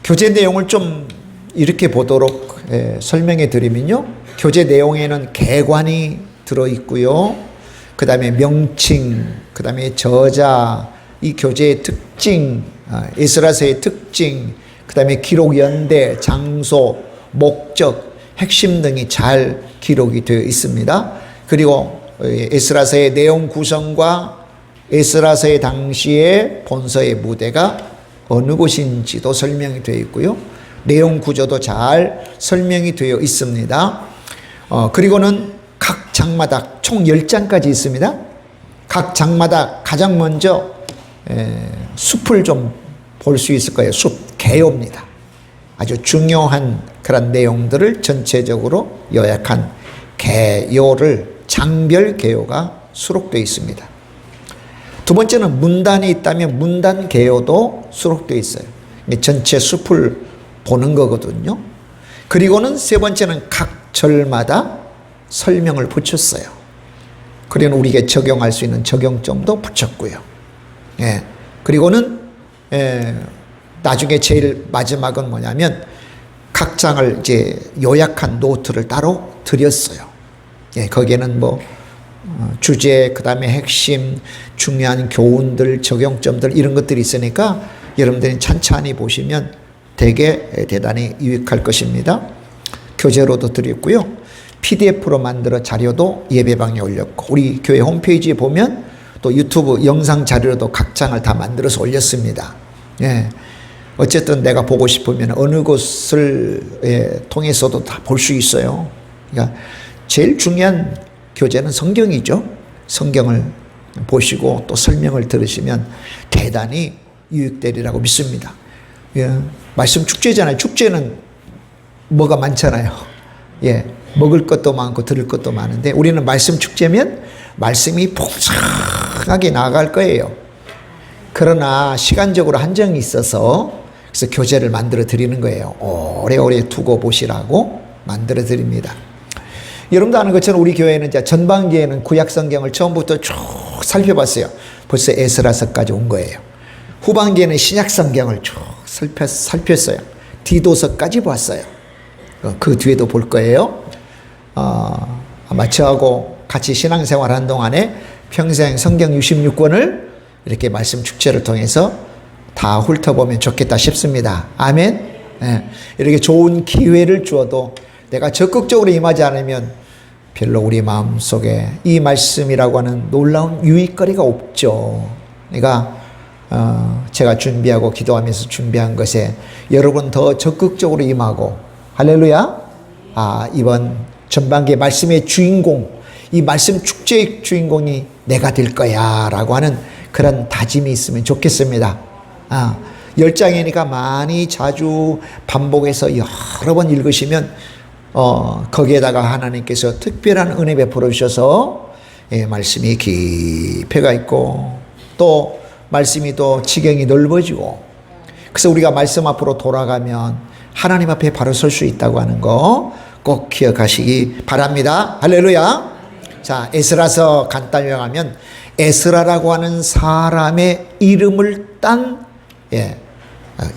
교재 내용을 좀 이렇게 보도록 설명해 드리면요. 교재 내용에는 개관이 들어있고요. 그 다음에 명칭, 그 다음에 저자, 이 교재의 특징, 에스라서의 특징, 그 다음에 기록 연대, 장소, 목적, 핵심 등이 잘 기록이 되어 있습니다. 그리고 에스라서의 내용 구성과 에스라서의 당시의 본서의 무대가 어느 곳인지도 설명이 되어 있고요. 내용 구조도 잘 설명이 되어 있습니다. 그리고는 각 장마다 총 10장까지 있습니다. 각 장마다 가장 먼저 숲을 좀 볼 수 있을 거예요. 숲, 개요입니다. 아주 중요한 그런 내용들을 전체적으로 요약한 개요를 장별 개요가 수록되어 있습니다. 두 번째는 문단이 있다면 문단 개요도 수록되어 있어요. 전체 숲을 보는 거거든요. 그리고는 세 번째는 각 절마다 설명을 붙였어요. 그리고 우리에게 적용할 수 있는 적용점도 붙였고요. 그리고는 나중에 제일 마지막은 뭐냐면 각 장을 이제 요약한 노트를 따로 드렸어요. 거기에는 뭐 주제, 그 다음에 핵심, 중요한 교훈들, 적용점들 이런 것들이 있으니까 여러분들이 찬찬히 보시면 되게 대단히 유익할 것입니다. 교재로도 드렸고요. PDF로 만들어 자료도 예배방에 올렸고 우리 교회 홈페이지에 보면 또 유튜브 영상 자료도 각 장을 다 만들어서 올렸습니다. 어쨌든 내가 보고 싶으면 어느 곳을 통해서도 다 볼 수 있어요. 그러니까 제일 중요한 교재는 성경이죠. 성경을 보시고 또 설명을 들으시면 대단히 유익되리라고 믿습니다. 말씀 축제잖아요. 축제는 뭐가 많잖아요. 먹을 것도 많고 들을 것도 많은데 우리는 말씀 축제면 말씀이 풍성하게 나아갈 거예요. 그러나 시간적으로 한정이 있어서 그래서 교재를 만들어 드리는 거예요. 오래오래 두고 보시라고 만들어 드립니다. 여러분도 아는 것처럼 우리 교회는 이제 전반기에는 구약 성경을 처음부터 쭉 살펴봤어요. 벌써 에스라서까지 온 거예요. 후반기에는 신약 성경을 쭉 살폈어요. 디도서까지 봤어요. 그 뒤에도 볼 거예요. 아마 저하고 같이 신앙생활 한 동안에 평생 성경 66권을 이렇게 말씀 축제를 통해서 다 훑어보면 좋겠다 싶습니다. 아멘. 이렇게 좋은 기회를 주어도 내가 적극적으로 임하지 않으면 별로 우리 마음속에 이 말씀이라고 하는 놀라운 유익거리가 없죠. 그러니까 제가 준비하고 기도하면서 준비한 것에 여러분 더 적극적으로 임하고 할렐루야. 이번 전반기의 말씀의 주인공, 이 말씀 축제의 주인공이 내가 될 거야 라고 하는 그런 다짐이 있으면 좋겠습니다. 10장이니까 많이 자주 반복해서 여러 번 읽으시면 거기에다가 하나님께서 특별한 은혜 베풀어 주셔서 말씀이 깊이가 있고 또 말씀이 또 지경이 넓어지고 그래서 우리가 말씀 앞으로 돌아가면 하나님 앞에 바로 설 수 있다고 하는 거 꼭 기억하시기 바랍니다. 할렐루야. 자, 에스라서 간단히 요약하면 에스라라고 하는 사람의 이름을 딴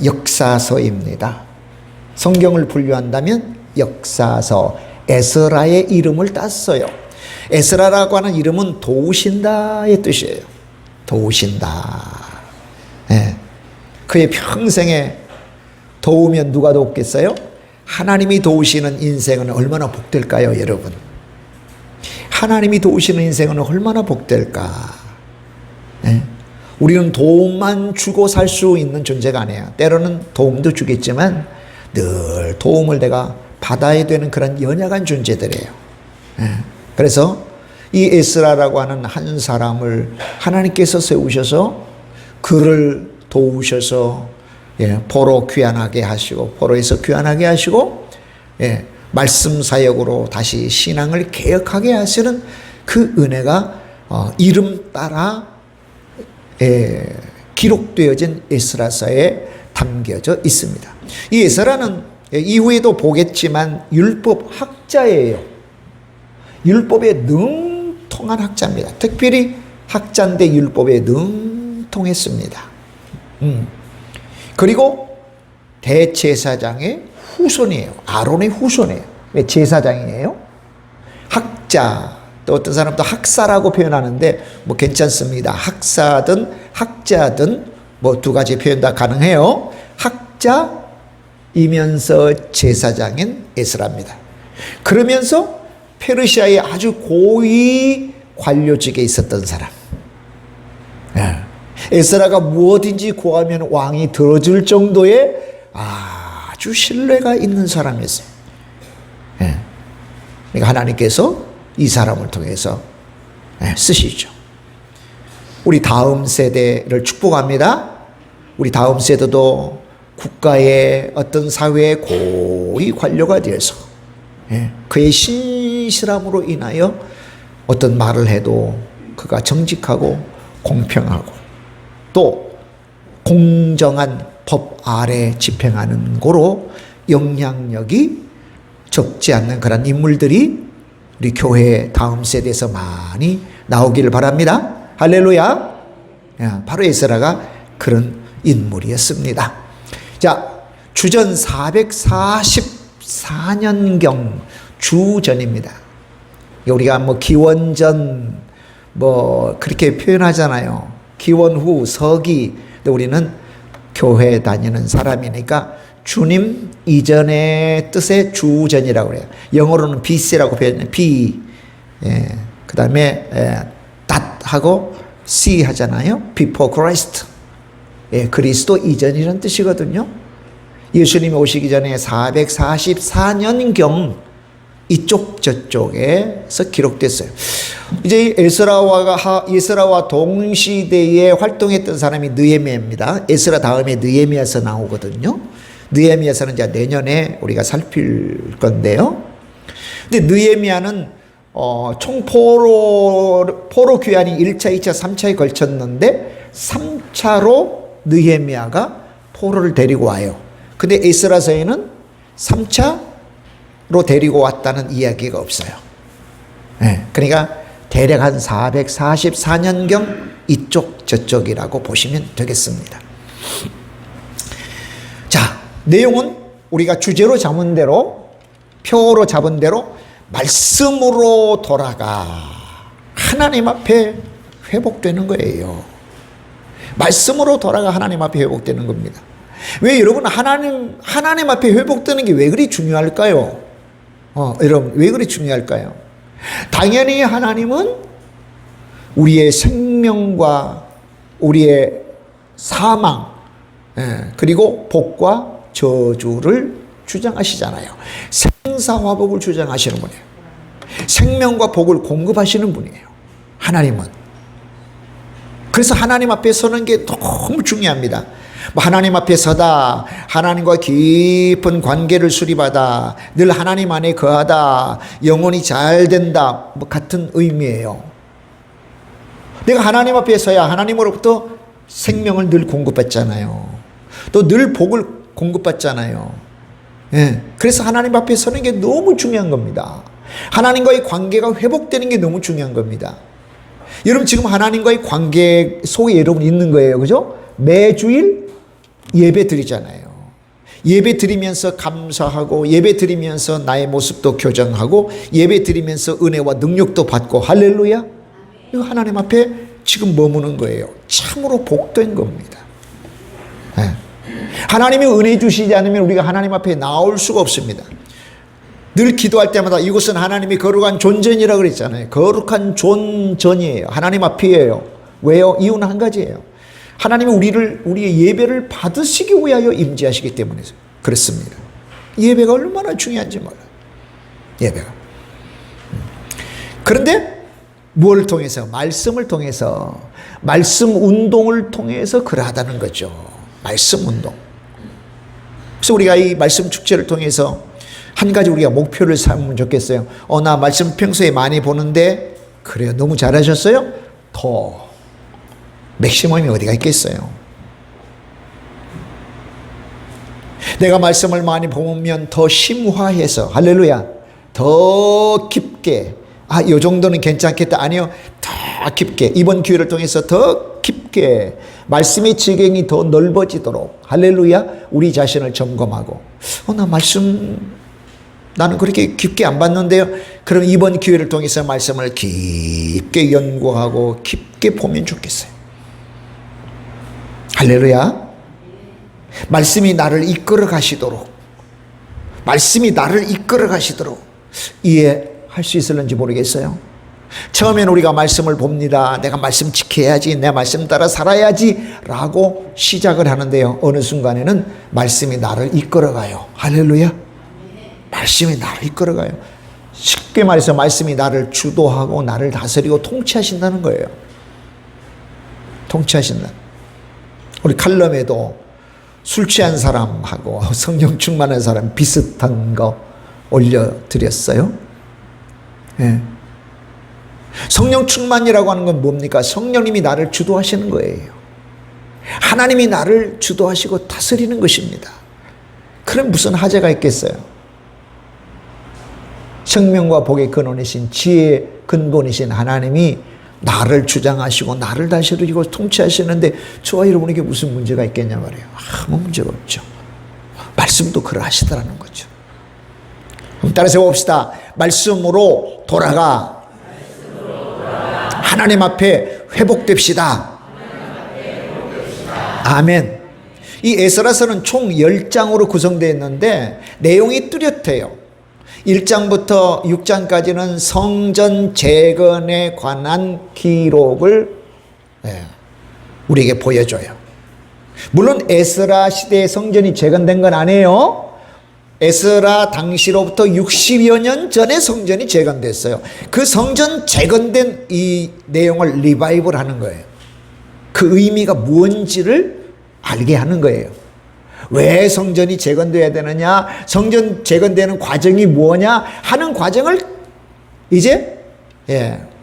역사서입니다. 성경을 분류한다면 역사서, 에스라의 이름을 땄어요. 에스라라고 하는 이름은 도우신다의 뜻이에요. 도우신다. 그의 평생에 도우면 누가 돕겠어요? 하나님이 도우시는 인생은 얼마나 복될까요, 여러분? 하나님이 도우시는 인생은 얼마나 복될까? 우리는 도움만 주고 살 수 있는 존재가 아니에요. 때로는 도움도 주겠지만 늘 도움을 내가 받아야 되는 그런 연약한 존재들이에요. 그래서 이 에스라라고 하는 한 사람을 하나님께서 세우셔서 그를 도우셔서 포로 귀환하게 하시고 포로에서 귀환하게 하시고 말씀 사역으로 다시 신앙을 개혁하게 하시는 그 은혜가 이름 따라 기록되어진 에스라서에 담겨져 있습니다. 이 에스라는 이후에도 보겠지만 율법 학자예요. 율법에 능통한 학자입니다. 특별히 학자인데 율법에 능통했습니다. 그리고 대제사장의 후손이에요. 아론의 후손이에요. 왜 제사장이에요? 학자, 또 어떤 사람도 학사라고 표현하는데 뭐 괜찮습니다. 학사든 학자든 뭐 두 가지 표현 다 가능해요. 학자이면서 제사장인 에스라입니다. 그러면서 페르시아의 아주 고위 관료직에 있었던 사람. 에스라가 무엇인지 구하면 왕이 들어줄 정도의 아주 신뢰가 있는 사람이었어요. 그러니까 하나님께서 이 사람을 통해서 쓰시죠. 우리 다음 세대를 축복합니다. 우리 다음 세대도 국가의 어떤 사회의 고위 관료가 되어서 그의 신실함으로 인하여 어떤 말을 해도 그가 정직하고 공평하고 또 공정한 법 아래 집행하는 거로 영향력이 적지 않는 그런 인물들이 우리 교회 다음 세대에서 많이 나오기를 바랍니다. 할렐루야. 바로 에스라가 그런 인물이었습니다. 자, 주전 444년경 주전입니다. 우리가 뭐 기원전 뭐 그렇게 표현하잖아요. 기원 후 서기. 우리는 교회 다니는 사람이니까 주님 이전의 뜻의 주전이라고 그래요. 영어로는 BC라고 표현해요. B. 그 다음에 that하고 C 하잖아요. Before Christ. 그리스도 이전이라는 뜻이거든요. 예수님이 오시기 전에 444년경 이쪽 저쪽에서 기록됐어요. 이제 에스라와 동시대에 활동했던 사람이 느헤미야입니다. 에스라 다음에 느헤미야서 나오거든요. 느헤미야서는 이제 내년에 우리가 살필 건데요. 근데 느헤미야는 총 포로 귀환이 1차, 2차, 3차에 걸쳤는데 3차로 느헤미야가 포로를 데리고 와요. 근데 에스라서에는 3차로 데리고 왔다는 이야기가 없어요. 그러니까 대략 한 444년경 이쪽 저쪽이라고 보시면 되겠습니다. 자, 내용은 우리가 주제로 잡은 대로, 표로 잡은 대로 말씀으로 돌아가 하나님 앞에 회복되는 거예요. 말씀으로 돌아가 하나님 앞에 회복되는 겁니다. 왜 여러분 하나님 앞에 회복되는 게 왜 그리 중요할까요? 여러분 왜 그리 중요할까요? 당연히 하나님은 우리의 생명과 우리의 사망 그리고 복과 저주를 주장하시잖아요. 생사화복을 주장하시는 분이에요. 생명과 복을 공급하시는 분이에요. 하나님은. 그래서 하나님 앞에 서는 게 너무 중요합니다. 하나님 앞에 서다, 하나님과 깊은 관계를 수립하다, 늘 하나님 안에 거하다, 영혼이 잘 된다, 같은 의미예요. 내가 하나님 앞에 서야 하나님으로부터 생명을 늘 공급받잖아요. 또 늘 복을 공급받잖아요. 그래서 하나님 앞에 서는 게 너무 중요한 겁니다. 하나님과의 관계가 회복되는 게 너무 중요한 겁니다. 여러분 지금 하나님과의 관계 속에 여러분 있는 거예요. 그죠? 매주일 예배 드리잖아요. 예배 드리면서 감사하고 예배 드리면서 나의 모습도 교정하고 예배 드리면서 은혜와 능력도 받고 할렐루야. 이거 하나님 앞에 지금 머무는 거예요. 참으로 복된 겁니다. 하나님이 은혜 주시지 않으면 우리가 하나님 앞에 나올 수가 없습니다. 늘 기도할 때마다 이곳은 하나님이 거룩한 존전이라고 그랬잖아요. 거룩한 존전이에요. 하나님 앞이에요. 왜요? 이유는 한 가지예요. 하나님이 우리의 예배를 받으시기 위하여 임재하시기 때문에 그렇습니다. 예배가 얼마나 중요한지 몰라요. 예배가. 그런데 무엇을 통해서? 말씀을 통해서, 말씀 운동을 통해서 그러하다는 거죠. 말씀 운동. 그래서 우리가 이 말씀 축제를 통해서 한 가지 우리가 목표를 삼으면 좋겠어요. 나 말씀 평소에 많이 보는데, 그래요. 너무 잘하셨어요? 더. 맥시멈이 어디가 있겠어요? 내가 말씀을 많이 보면 더 심화해서, 할렐루야, 더 깊게, 이 정도는 괜찮겠다. 아니요, 더 깊게, 이번 기회를 통해서 더 깊게 말씀의 지경이 더 넓어지도록 할렐루야. 우리 자신을 점검하고 나 말씀 나는 그렇게 깊게 안 봤는데요. 그럼 이번 기회를 통해서 말씀을 깊게 연구하고 깊게 보면 좋겠어요. 할렐루야. 말씀이 나를 이끌어 가시도록, 말씀이 나를 이끌어 가시도록 이해할 수 있을는지 모르겠어요. 처음에는 우리가 말씀을 봅니다. 내가 말씀 지켜야지, 내 말씀 따라 살아야지 라고 시작을 하는데요. 어느 순간에는 말씀이 나를 이끌어가요. 할렐루야. 말씀이 나를 이끌어가요. 쉽게 말해서 말씀이 나를 주도하고 나를 다스리고 통치하신다는 거예요. 통치하신다. 우리 칼럼에도 술 취한 사람하고 성령 충만한 사람 비슷한 거 올려드렸어요. 예. 성령 충만이라고 하는 건 뭡니까? 성령님이 나를 주도하시는 거예요. 하나님이 나를 주도하시고 다스리는 것입니다. 그럼 무슨 하자가 있겠어요? 생명과 복의 근원이신 지혜의 근본이신 하나님이 나를 주장하시고 나를 다스리고 통치하시는데 저와 여러분에게 무슨 문제가 있겠냐 말이에요. 아무 문제가 없죠. 말씀도 그러하시더라는 거죠. 그럼 따라서 봅시다. 말씀으로 돌아가. 하나님 앞에 회복됩시다. 아멘. 이 에스라서는 총 10장으로 구성되어 있는데 내용이 뚜렷해요. 1장부터 6장까지는 성전 재건에 관한 기록을 우리에게 보여줘요. 물론 에스라 시대에 성전이 재건된 건 아니에요. 에스라 당시로부터 60여 년 전에 성전이 재건됐어요. 그 성전 재건된 이 내용을 리바이벌 하는 거예요. 그 의미가 뭔지를 알게 하는 거예요. 왜 성전이 재건돼야 되느냐, 성전 재건되는 과정이 뭐냐 하는 과정을 이제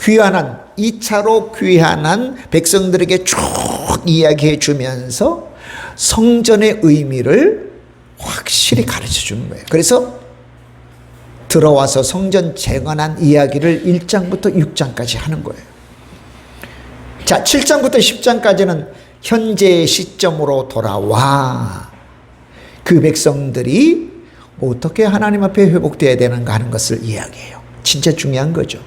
귀환한 2차로 귀환한 백성들에게 쭉 이야기해 주면서 성전의 의미를 확실히 가르쳐 주는 거예요. 그래서 들어와서 성전 재건한 이야기를 1장부터 6장까지 하는 거예요. 자, 7장부터 10장까지는 현재의 시점으로 돌아와 그 백성들이 어떻게 하나님 앞에 회복되어야 되는가 하는 것을 이야기해요. 진짜 중요한 거죠.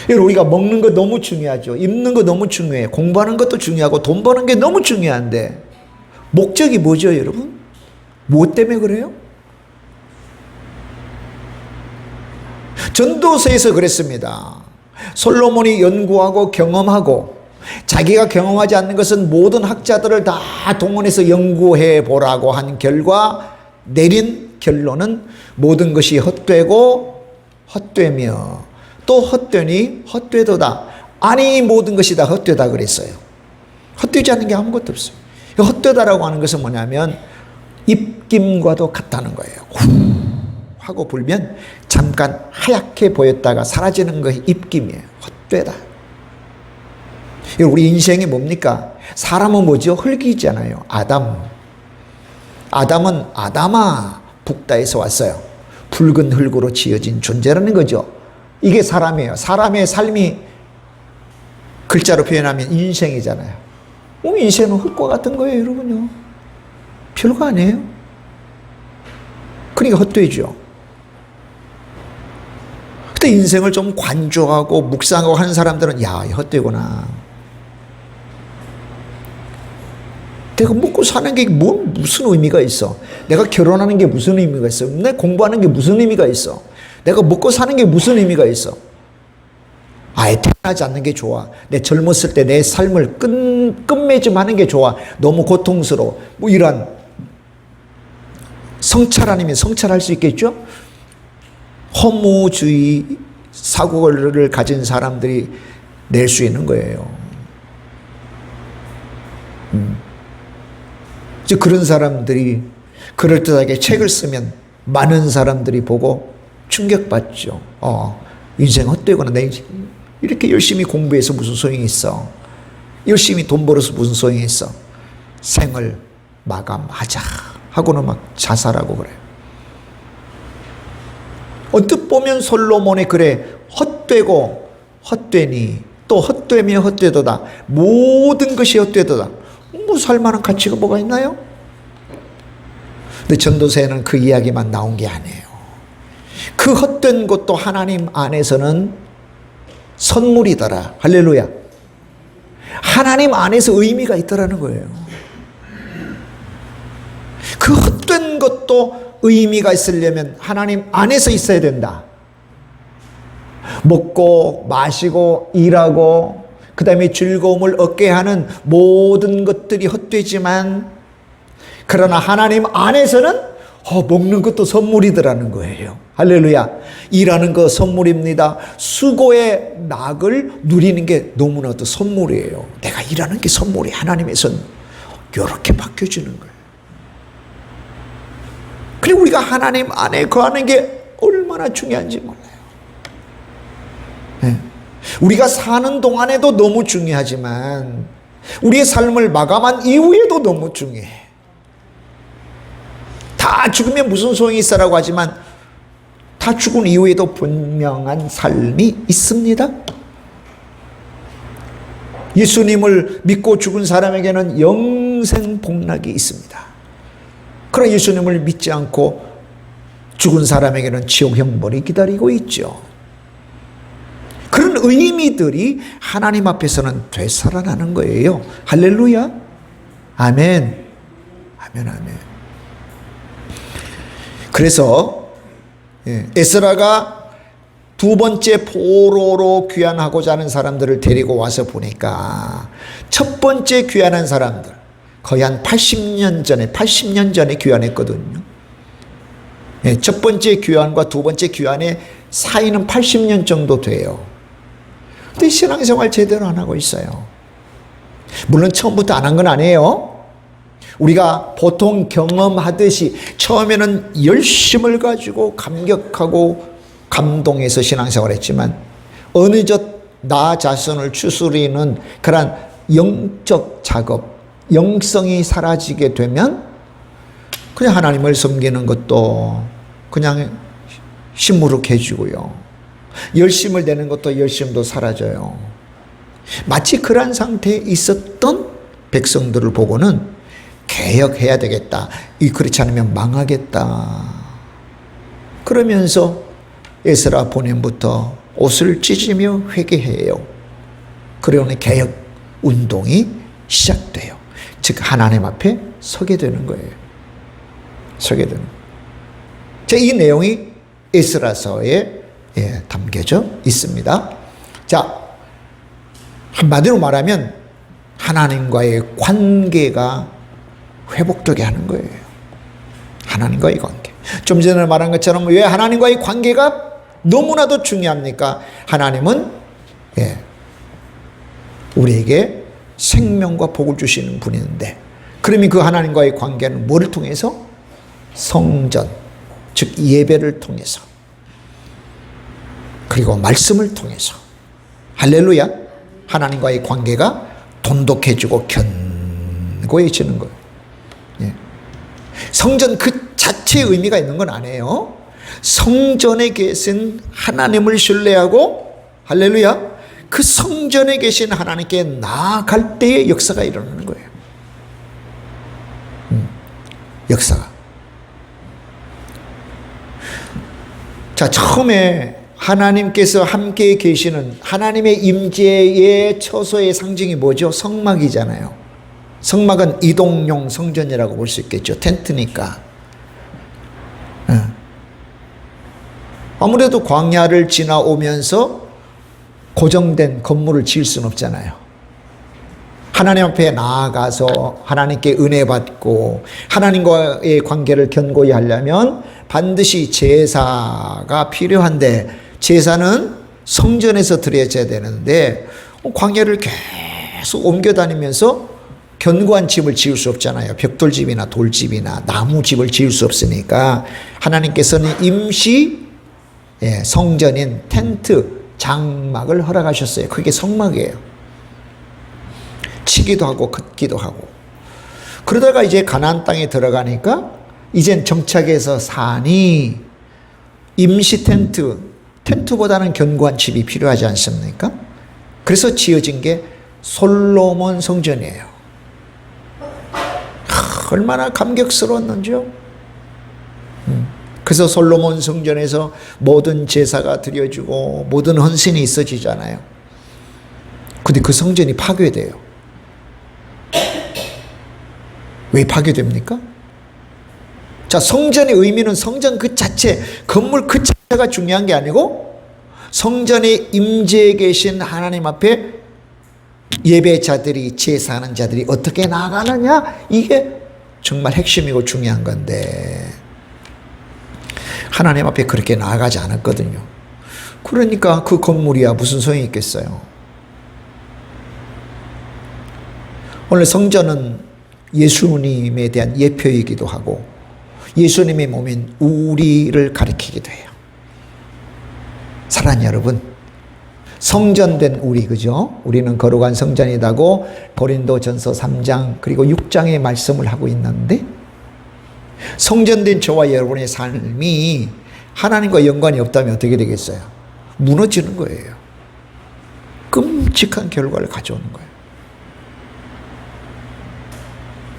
우리가 먹는 거 너무 중요하죠. 입는 거 너무 중요해요. 공부하는 것도 중요하고 돈 버는 게 너무 중요한데 목적이 뭐죠, 여러분? 무엇 때문에 그래요? 전도서에서 그랬습니다. 솔로몬이 연구하고 경험하고 자기가 경험하지 않는 것은 모든 학자들을 다 동원해서 연구해 보라고 한 결과 내린 결론은 모든 것이 헛되고 헛되며 또 헛되니 헛되도다. 아니 모든 것이 다 헛되다 그랬어요. 헛되지 않는 게 아무것도 없어요. 헛되다라고 하는 것은 뭐냐면 입김과도 같다는 거예요. 후 하고 불면 잠깐 하얗게 보였다가 사라지는 것이 입김이에요. 헛되다. 우리 인생이 뭡니까? 사람은 뭐죠? 흙이잖아요. 아담은 아담아 북다에서 왔어요. 붉은 흙으로 지어진 존재라는 거죠. 이게 사람이에요. 사람의 삶이 글자로 표현하면 인생이잖아요. 인생은 흙과 같은 거예요, 여러분요. 별거 아니에요. 그러니까 헛되죠. 근데 인생을 좀 관조하고 묵상하고 하는 사람들은 야, 헛되구나. 내가 먹고 사는 게 무슨 의미가 있어? 내가 결혼하는 게 무슨 의미가 있어? 내가 공부하는 게 무슨 의미가 있어? 내가 먹고 사는 게 무슨 의미가 있어? 아예 태어나지 않는 게 좋아. 내 젊었을 때 내 삶을 끝맺음하는 게 좋아. 너무 고통스러워. 이런 성찰 아니면 성찰할 수 있겠죠? 허무주의 사고를 가진 사람들이 낼 수 있는 거예요. 이제 그런 사람들이 그럴듯하게 책을 쓰면 많은 사람들이 보고 충격받죠. 인생 헛되구나. 내 이렇게 열심히 공부해서 무슨 소용이 있어? 열심히 돈 벌어서 무슨 소용이 있어? 생을 마감하자 하고는 막 자살하고 그래요. 언뜻 보면 솔로몬의 그래 헛되고 헛되니 또 헛되며 헛되도다. 모든 것이 헛되도다. 뭐 살만한 가치가 뭐가 있나요? 근데 전도서에는 그 이야기만 나온 게 아니에요. 그 헛된 것도 하나님 안에서는 선물이더라. 할렐루야. 하나님 안에서 의미가 있더라는 거예요. 그 헛된 것도 의미가 있으려면 하나님 안에서 있어야 된다. 먹고 마시고 일하고 그 다음에 즐거움을 얻게 하는 모든 것들이 헛되지만, 그러나 하나님 안에서는 먹는 것도 선물이더라는 거예요. 할렐루야. 일하는 거 선물입니다. 수고의 낙을 누리는 게 너무나도 선물이에요. 내가 일하는 게 선물이 하나님에서는 이렇게 바뀌어지는 거예요. 그리고 우리가 하나님 안에 거하는 게 얼마나 중요한지 몰라요. 네. 우리가 사는 동안에도 너무 중요하지만 우리의 삶을 마감한 이후에도 너무 중요해. 다 죽으면 무슨 소용이 있어라고 하지만 다 죽은 이후에도 분명한 삶이 있습니다. 예수님을 믿고 죽은 사람에게는 영생 복락이 있습니다. 그러나 예수님을 믿지 않고 죽은 사람에게는 지옥 형벌이 기다리고 있죠. 그런 의미들이 하나님 앞에서는 되살아나는 거예요. 할렐루야. 아멘. 아멘, 아멘. 그래서 에스라가 두 번째 포로로 귀환하고자 하는 사람들을 데리고 와서 보니까 첫 번째 귀환한 사람들 거의 한 80년 전에 귀환했거든요. 첫 번째 귀환과 두 번째 귀환의 사이는 80년 정도 돼요. 근데 신앙생활 제대로 안 하고 있어요. 물론 처음부터 안 한 건 아니에요. 우리가 보통 경험하듯이 처음에는 열심을 가지고 감격하고 감동해서 신앙생활을 했지만 어느덧 나 자신을 추스리는 그런 영적 작업, 영성이 사라지게 되면 그냥 하나님을 섬기는 것도 그냥 시무룩해지고요. 열심을 내는 것도 열심도 사라져요. 마치 그런 상태에 있었던 백성들을 보고는 개혁해야 되겠다. 그렇지 않으면 망하겠다. 그러면서 에스라 보냄부터 옷을 찢으며 회개해요. 그러니 개혁 운동이 시작돼요. 즉 하나님 앞에 서게 되는 거예요. 서게 되는. 자, 이 내용이 에스라서에 담겨져 있습니다. 자, 한마디로 말하면 하나님과의 관계가 회복되게 하는 거예요. 하나님과의 관계. 좀 전에 말한 것처럼 왜 하나님과의 관계가 너무나도 중요합니까? 하나님은 우리에게 생명과 복을 주시는 분인데, 그러면 그 하나님과의 관계는 뭐를 통해서? 성전, 즉 예배를 통해서, 그리고 말씀을 통해서. 할렐루야. 하나님과의 관계가 돈독해지고 견고해지는 거예요. 성전 그 자체의 의미가 있는 건 아니에요. 성전에 계신 하나님을 신뢰하고, 할렐루야, 그 성전에 계신 하나님께 나아갈 때의 역사가 일어나는 거예요. 역사가. 자, 처음에 하나님께서 함께 계시는 하나님의 임재의 처소의 상징이 뭐죠? 성막이잖아요. 성막은 이동용 성전이라고 볼 수 있겠죠. 텐트니까. 아무래도 광야를 지나오면서 고정된 건물을 지을 수는 없잖아요. 하나님 앞에 나아가서 하나님께 은혜 받고 하나님과의 관계를 견고히 하려면 반드시 제사가 필요한데, 제사는 성전에서 드려져야 되는데 광야를 계속 옮겨 다니면서 견고한 집을 지을 수 없잖아요. 벽돌집이나 돌집이나 나무집을 지을 수 없으니까 하나님께서는 임시 성전인 텐트, 장막을 허락하셨어요. 그게 성막이에요. 치기도 하고 긋기도 하고. 그러다가 이제 가나안 땅에 들어가니까 이젠 정착해서 사니 임시 텐트, 텐트보다는 견고한 집이 필요하지 않습니까? 그래서 지어진 게 솔로몬 성전이에요. 얼마나 감격스러웠는지요. 그래서 솔로몬 성전에서 모든 제사가 드려지고 모든 헌신이 있어지잖아요. 근데 그 성전이 파괴돼요. 왜 파괴됩니까? 자, 성전의 의미는 성전 그 자체, 건물 그 자체가 중요한 게 아니고 성전에 임재해 계신 하나님 앞에 예배자들이, 제사하는 자들이 어떻게 나아가느냐, 이게 정말 핵심이고 중요한 건데 하나님 앞에 그렇게 나아가지 않았거든요. 그러니까 그 건물이야 무슨 소용이 있겠어요. 오늘 성전은 예수님에 대한 예표이기도 하고 예수님의 몸인 우리를 가리키기도 해요. 사랑하는 여러분, 성전된 우리, 그죠? 우리는 거룩한 성전이라고 고린도전서 3장 그리고 6장의 말씀을 하고 있는데, 성전된 저와 여러분의 삶이 하나님과 연관이 없다면 어떻게 되겠어요? 무너지는 거예요. 끔찍한 결과를 가져오는 거예요.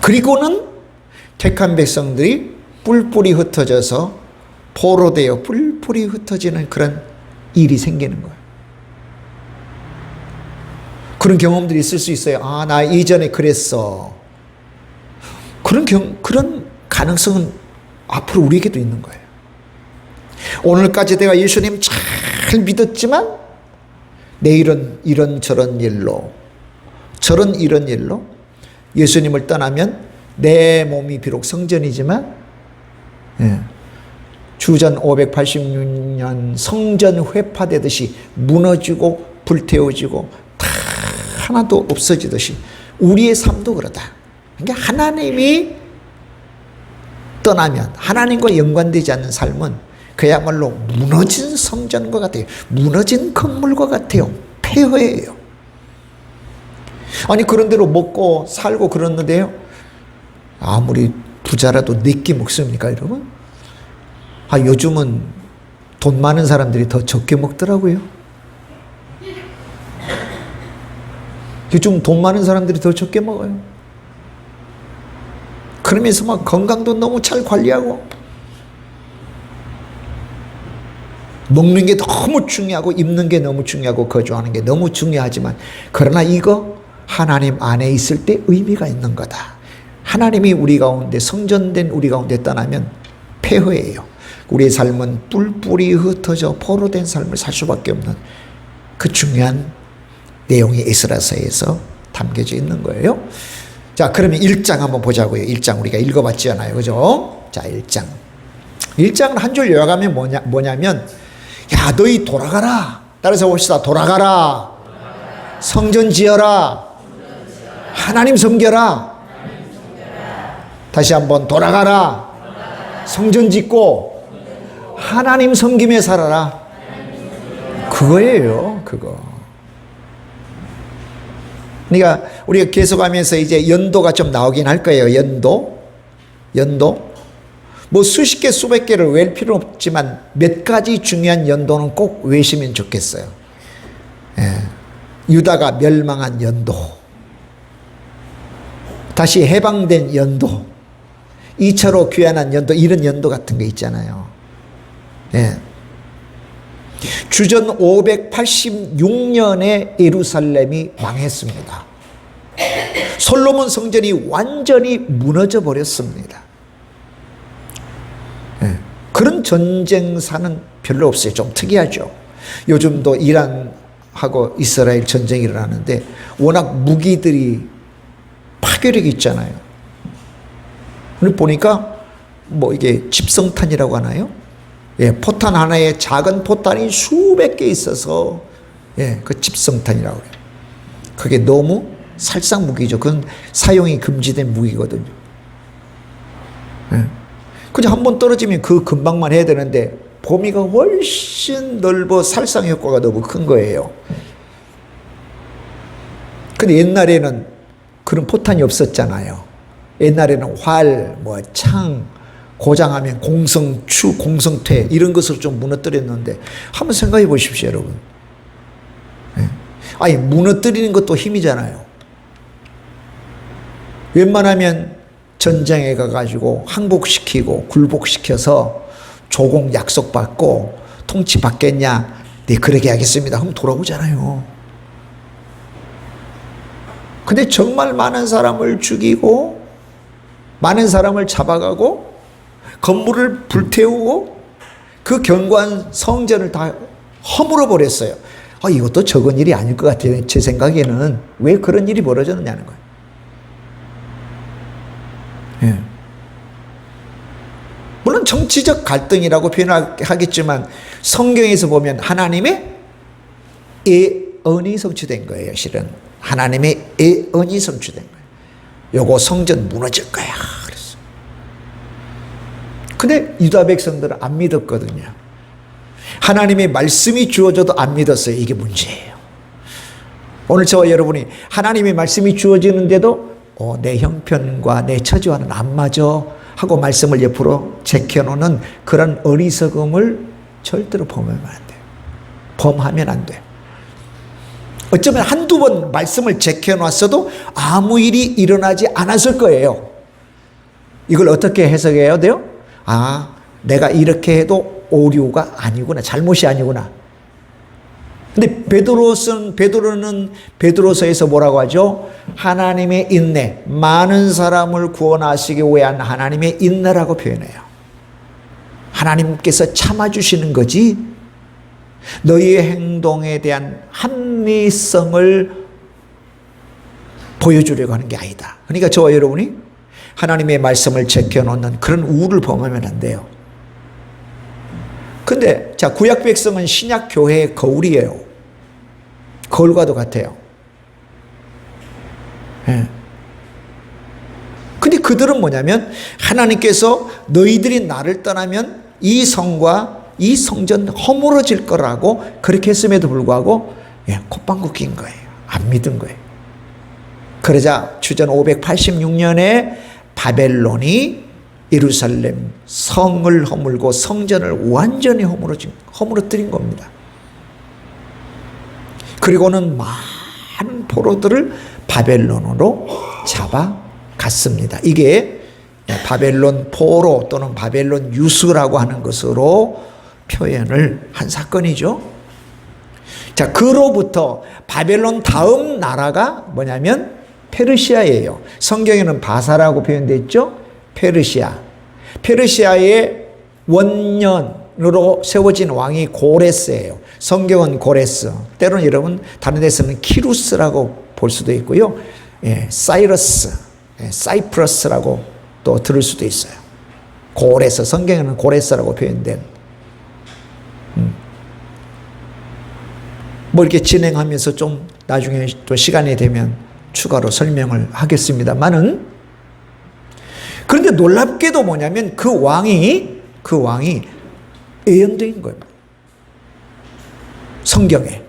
그리고는 택한 백성들이 뿔뿔이 흩어져서 포로되어 뿔뿔이 흩어지는 그런 일이 생기는 거예요. 그런 경험들이 있을 수 있어요. 아, 나 이전에 그랬어. 그런 가능성은 앞으로 우리에게도 있는 거예요. 오늘까지 내가 예수님 잘 믿었지만 내일은 이런저런 일로, 이런 일로 예수님을 떠나면 내 몸이 비록 성전이지만 주전 586년 성전 회파되듯이 무너지고 불태워지고 다 하나도 없어지듯이 우리의 삶도 그러다. 그러니까 하나님이 떠나면, 하나님과 연관되지 않는 삶은 그야말로 무너진 성전과 같아요. 무너진 건물과 같아요. 폐허예요. 아니, 그런 대로 먹고 살고 그러는데요, 아무리 부자라도 내끼 먹습니까, 여러분? 아, 요즘은 돈 많은 사람들이 더 적게 먹더라고요. 요즘 돈 많은 사람들이 더 적게 먹어요. 그러면서 막 건강도 너무 잘 관리하고 먹는 게 너무 중요하고 입는 게 너무 중요하고 거주하는 게 너무 중요하지만, 그러나 이거 하나님 안에 있을 때 의미가 있는 거다. 하나님이 우리 가운데, 성전된 우리 가운데 떠나면 폐허예요. 우리의 삶은 뿔뿔이 흩어져 포로된 삶을 살 수밖에 없는 그 중요한 내용이 에스라서에서 담겨져 있는 거예요. 자, 그러면 1장 한번 보자고요. 1장 우리가 읽어봤잖아요, 그죠? 자, 1장. 1장은 한 줄 요약하면 뭐냐면, 야, 너희 돌아가라. 따라서 봅시다. 돌아가라. 성전 지어라. 하나님 섬겨라. 다시 한번 돌아가라. 성전 짓고 하나님 섬김에 살아라. 그거예요, 그거. 그러니까 우리가 계속하면서 이제 연도가 좀 나오긴 할 거예요. 연도. 뭐 수십 개, 수백 개를 외울 필요는 없지만 몇 가지 중요한 연도는 꼭 외우시면 좋겠어요. 예. 유다가 멸망한 연도, 다시 해방된 연도, 2차로 귀환한 연도, 이런 연도 같은 거 있잖아요. 예. 주전 586년에 예루살렘이 망했습니다. 솔로몬 성전이 완전히 무너져 버렸습니다. 예. 그런 전쟁사는 별로 없어요. 좀 특이하죠. 요즘도 이란하고 이스라엘 전쟁이 일어나는데 워낙 무기들이 파괴력이 있잖아요. 보니까 뭐 이게 집성탄이라고 하나요? 예, 포탄 하나에 작은 포탄이 수백 개 있어서, 예, 그 집성탄이라고 해요. 그게 너무 살상 무기죠. 그건 사용이 금지된 무기거든요. 예. 그냥 한번 떨어지면 그 근방만 해야 되는데 범위가 훨씬 넓어 살상 효과가 너무 큰 거예요. 근데 옛날에는 그런 포탄이 없었잖아요. 옛날에는 활, 뭐 창, 고장하면 공성추, 공성퇴 이런 것을 좀 무너뜨렸는데 한번 생각해 보십시오, 여러분. 네. 아니, 무너뜨리는 것도 힘이잖아요. 웬만하면 전쟁에 가가지고 항복시키고 굴복시켜서 조공 약속받고 통치받겠냐? 네, 그러게 하겠습니다. 그럼 돌아오잖아요. 근데 정말 많은 사람을 죽이고 많은 사람을 잡아가고 건물을 불태우고 그 견고한 성전을 다 허물어 버렸어요. 이것도 적은 일이 아닐 것 같아요. 제 생각에는 왜 그런 일이 벌어졌느냐는 거예요. 예. 물론 정치적 갈등이라고 표현하겠지만 성경에서 보면 하나님의 예언이 성취된 거예요. 실은 하나님의 예언이 성취된 거예요. 요거 성전 무너질 거야 그랬어. 근데 유다 백성들은 안 믿었거든요. 하나님의 말씀이 주어져도 안 믿었어요. 이게 문제예요. 오늘 저와 여러분이 하나님의 말씀이 주어지는데도 내 형편과 내 처지와는 안 맞아 하고 말씀을 옆으로 제껴놓는 그런 어리석음을 절대로 범하면 안 돼요. 범하면 안 돼요. 어쩌면 한두 번 말씀을 제껴놨어도 아무 일이 일어나지 않았을 거예요. 이걸 어떻게 해석해야 돼요? 내가 이렇게 해도 오류가 아니구나. 잘못이 아니구나. 근데 베드로는 베드로서에서 뭐라고 하죠? 하나님의 인내, 많은 사람을 구원하시기 위한 하나님의 인내라고 표현해요. 하나님께서 참아주시는 거지 너희의 행동에 대한 합리성을 보여주려고 하는 게 아니다. 그러니까 저와 여러분이 하나님의 말씀을 제껴놓는 그런 우를 범하면 안 돼요. 근데 자, 구약 백성은 신약 교회의 거울이에요. 거울과도 같아요. 예. 근데 그들은 뭐냐면 하나님께서 너희들이 나를 떠나면 이 성과 이 성전 허물어질 거라고 그렇게 했음에도 불구하고 콧방귀 낀 거예요. 안 믿은 거예요. 그러자 주전 586년에 바벨론이 예루살렘 성을 허물고 성전을 완전히 허물어뜨린 겁니다. 그리고는 많은 포로들을 바벨론으로 잡아갔습니다. 이게 바벨론 포로 또는 바벨론 유수라고 하는 것으로 표현을 한 사건이죠. 자, 그로부터 바벨론 다음 나라가 뭐냐면 페르시아예요. 성경에는 바사라고 표현되어 있죠. 페르시아의 원년으로 세워진 왕이 고레스예요. 성경은 고레스, 때로는 여러분 다른 데서는 키루스라고 볼 수도 있고요. 사이러스, 사이프러스라고 또 들을 수도 있어요. 고레스, 성경에는 고레스라고 표현된. 뭐 이렇게 진행하면서 좀 나중에 또 시간이 되면 추가로 설명을 하겠습니다만은, 그런데 놀랍게도 뭐냐면 그 왕이 예언된 거예요. 성경에.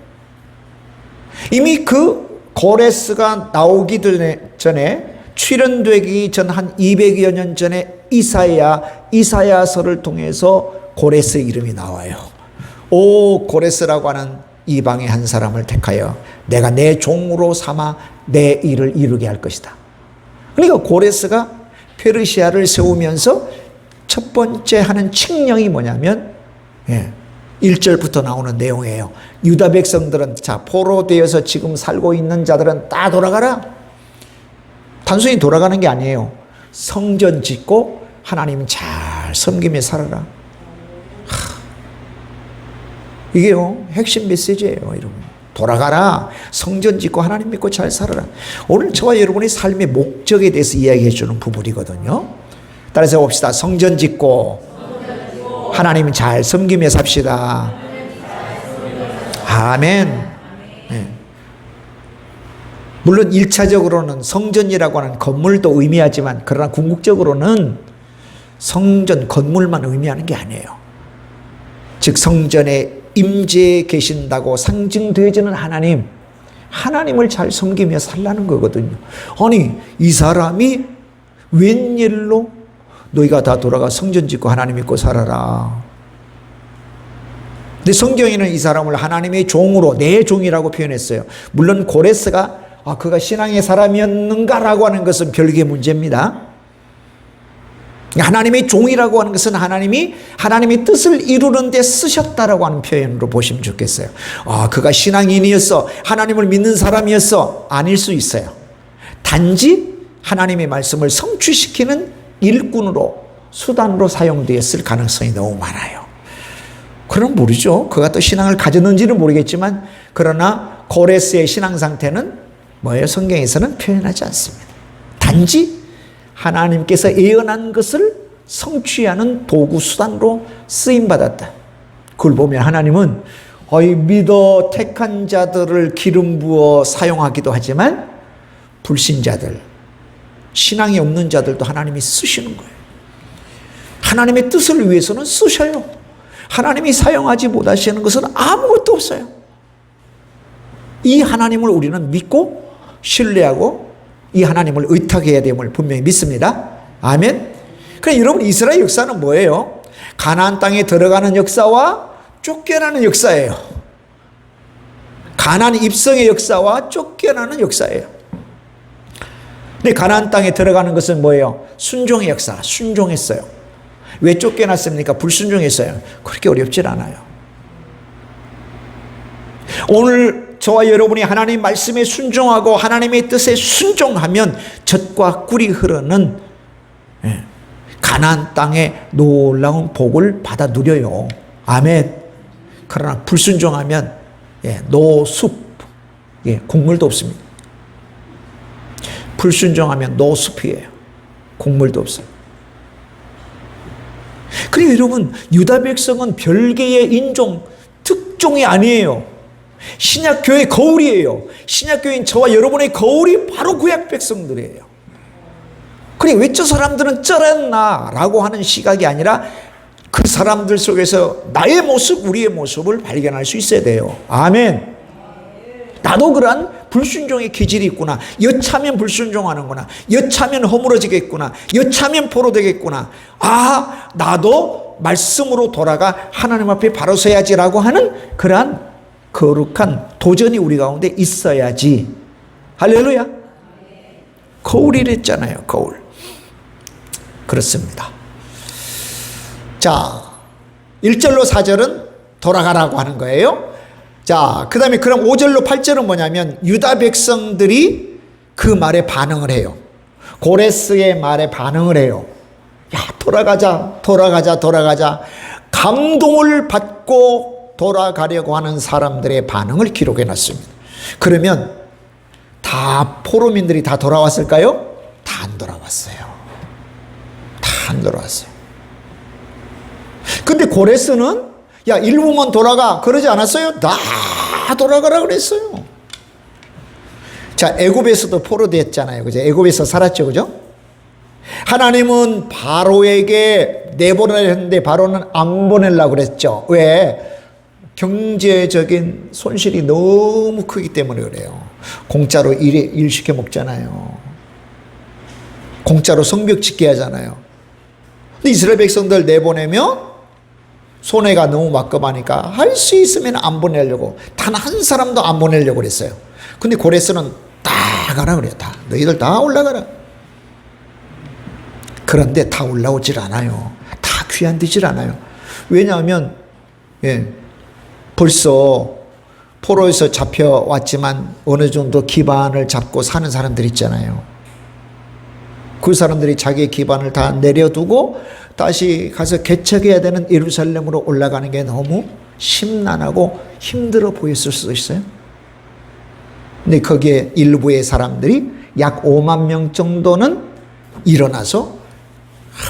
이미 그 고레스가 나오기 전에 출현되기 전 한 200여 년 전에 이사야서를 통해서 고레스 이름이 나와요. 고레스라고 하는 이방의 한 사람을 택하여 내가 내 종으로 삼아 내 일을 이루게 할 것이다. 그러니까 고레스가 페르시아를 세우면서 첫 번째 하는 칙령이 뭐냐면 1절부터 나오는 내용이에요. 유다 백성들은 자, 포로되어서 지금 살고 있는 자들은 다 돌아가라. 단순히 돌아가는 게 아니에요. 성전 짓고 하나님 잘 섬기며 살아라. 이게요, 핵심 메시지예요, 여러분. 돌아가라. 성전 짓고 하나님 믿고 잘 살아라. 오늘 저와 여러분의 삶의 목적에 대해서 이야기해 주는 부분이거든요. 따라서 봅시다. 성전 짓고 하나님 잘 섬기며 삽시다. 아멘. 네. 물론 1차적으로는 성전이라고 하는 건물도 의미하지만, 그러나 궁극적으로는 성전 건물만 의미하는 게 아니에요. 즉 성전에 임재해 계신다고 상징되어지는 하나님을 잘 섬기며 살라는 거거든요. 아니, 이 사람이 웬일로 너희가 다 돌아가 성전 짓고 하나님 믿고 살아라. 근데 성경에는 이 사람을 하나님의 종으로, 내 종이라고 표현했어요. 물론 고레스가 그가 신앙의 사람이었는가라고 하는 것은 별개의 문제입니다. 하나님의 종이라고 하는 것은 하나님이 하나님의 뜻을 이루는 데 쓰셨다라고 하는 표현으로 보시면 좋겠어요. 그가 신앙인이었어, 하나님을 믿는 사람이었어, 아닐 수 있어요. 단지 하나님의 말씀을 성취시키는 일꾼으로, 수단으로 사용되었을 가능성이 너무 많아요. 그럼 모르죠. 그가 또 신앙을 가졌는지는 모르겠지만, 그러나 고레스의 신앙 상태는 뭐예요? 성경에서는 표현하지 않습니다. 단지 하나님께서 예언한 것을 성취하는 도구, 수단으로 쓰임받았다. 그걸 보면 하나님은 믿어 택한 자들을 기름 부어 사용하기도 하지만, 불신자들, 신앙이 없는 자들도 하나님이 쓰시는 거예요. 하나님의 뜻을 위해서는 쓰셔요. 하나님이 사용하지 못하시는 것은 아무것도 없어요. 이 하나님을 우리는 믿고 신뢰하고 이 하나님을 의탁해야 됨을 분명히 믿습니다. 아멘. 그럼 여러분, 이스라엘 역사는 뭐예요? 가나안 땅에 들어가는 역사와 쫓겨나는 역사예요. 가나안 입성의 역사와 쫓겨나는 역사예요. 근데 가나안 땅에 들어가는 것은 뭐예요? 순종의 역사. 순종했어요. 왜 쫓겨났습니까? 불순종했어요. 그렇게 어렵질 않아요. 오늘 저와 여러분이 하나님 말씀에 순종하고 하나님의 뜻에 순종하면 젖과 꿀이 흐르는 가나안 땅의 놀라운 복을 받아 누려요. 아멘. 그러나 불순종하면 노숲, 곡물도 없습니다. 불순종하면 노숲이에요. 곡물도 없어요. 그리고 여러분, 유다 백성은 별개의 인종, 특종이 아니에요. 신약교회 거울이에요. 신약교회인 저와 여러분의 거울이 바로 구약 백성들이에요. 그러니 왜 저 사람들은 쩔었나 라고 하는 시각이 아니라 그 사람들 속에서 나의 모습, 우리의 모습을 발견할 수 있어야 돼요. 아멘. 나도 그러한 불순종의 기질이 있구나. 여차면 불순종하는구나. 여차면 허물어지겠구나. 여차면 포로되겠구나. 나도 말씀으로 돌아가 하나님 앞에 바로 서야지라고 하는 그러한 거룩한 도전이 우리 가운데 있어야지. 할렐루야. 거울이랬잖아요. 거울. 그렇습니다. 자, 1절로 4절은 돌아가라고 하는 거예요. 자, 그 다음에 그럼 5절로 8절은 뭐냐면 유다 백성들이 그 말에 반응을 해요. 고레스의 말에 반응을 해요. 야, 돌아가자, 돌아가자, 돌아가자. 감동을 받고 돌아가려고 하는 사람들의 반응을 기록해 놨습니다. 그러면 다 포로민들이 다 돌아왔을까요? 다 안 돌아왔어요. 다 안 돌아왔어요. 근데 고레스는 야, 일부만 돌아가 그러지 않았어요? 다 돌아가라 그랬어요. 자, 애굽에서도 포로됐잖아요. 그죠? 애굽에서 살았죠. 그죠? 하나님은 바로에게 내보내려 했는데 바로는 안 보내려고 그랬죠. 왜? 경제적인 손실이 너무 크기 때문에 그래요. 공짜로 일 시켜 먹잖아요. 공짜로 성벽 짓게 하잖아요. 근데 이스라엘 백성들 내보내면 손해가 너무 막급하니까 할 수 있으면 안 보내려고, 단 한 사람도 안 보내려고 그랬어요. 근데 고레스는 다 가라 그래요. 다 너희들 다 올라가라. 그런데 다 올라오질 않아요. 다 귀환되질 않아요. 왜냐하면 벌써 포로에서 잡혀왔지만 어느 정도 기반을 잡고 사는 사람들 있잖아요. 그 사람들이 자기의 기반을 다 내려두고 다시 가서 개척해야 되는 예루살렘으로 올라가는 게 너무 심란하고 힘들어 보였을 수도 있어요. 근데 거기에 일부의 사람들이 약 5만 명 정도는 일어나서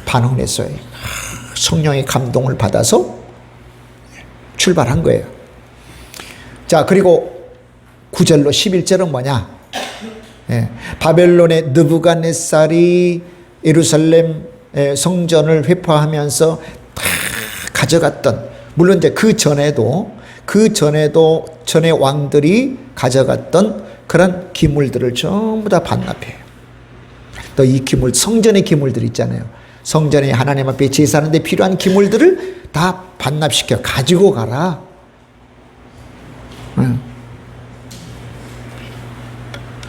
반응을 했어요. 성령의 감동을 받아서 출발한 거예요. 자, 그리고 9절로 11절은 뭐냐? 바벨론의 느부갓네살이 예루살렘 성전을 회포하면서 다 가져갔던, 물론 이제 그 전에도 전에 왕들이 가져갔던 그런 기물들을 전부 다 반납해요. 또 이 기물, 성전의 기물들 있잖아요. 성전에 하나님 앞에 제사하는데 필요한 기물들을 다 반납시켜 가지고 가라.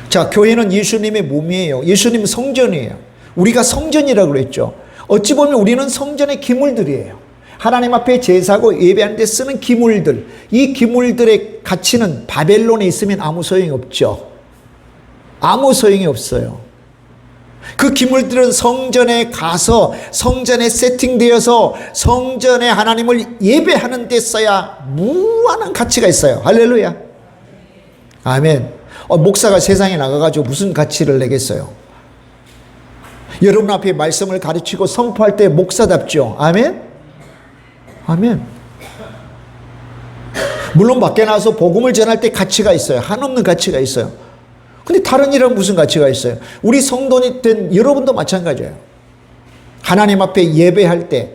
자, 교회는 예수님의 몸이에요. 예수님은 성전이에요. 우리가 성전이라고 그랬죠. 어찌 보면 우리는 성전의 기물들이에요. 하나님 앞에 제사하고 예배하는 데 쓰는 기물들. 이 기물들의 가치는 바벨론에 있으면 아무 소용이 없죠. 아무 소용이 없어요. 그 기물들은 성전에 가서 성전에 세팅되어서 성전에 하나님을 예배하는 데 써야 무한한 가치가 있어요. 할렐루야. 아멘. 목사가 세상에 나가가지고 무슨 가치를 내겠어요? 여러분 앞에 말씀을 가르치고 선포할 때 목사답죠. 아멘. 아멘. 물론 밖에 나와서 복음을 전할 때 가치가 있어요. 한없는 가치가 있어요. 근데 다른 일은 무슨 가치가 있어요? 우리 성도니 된 여러분도 마찬가지예요. 하나님 앞에 예배할 때,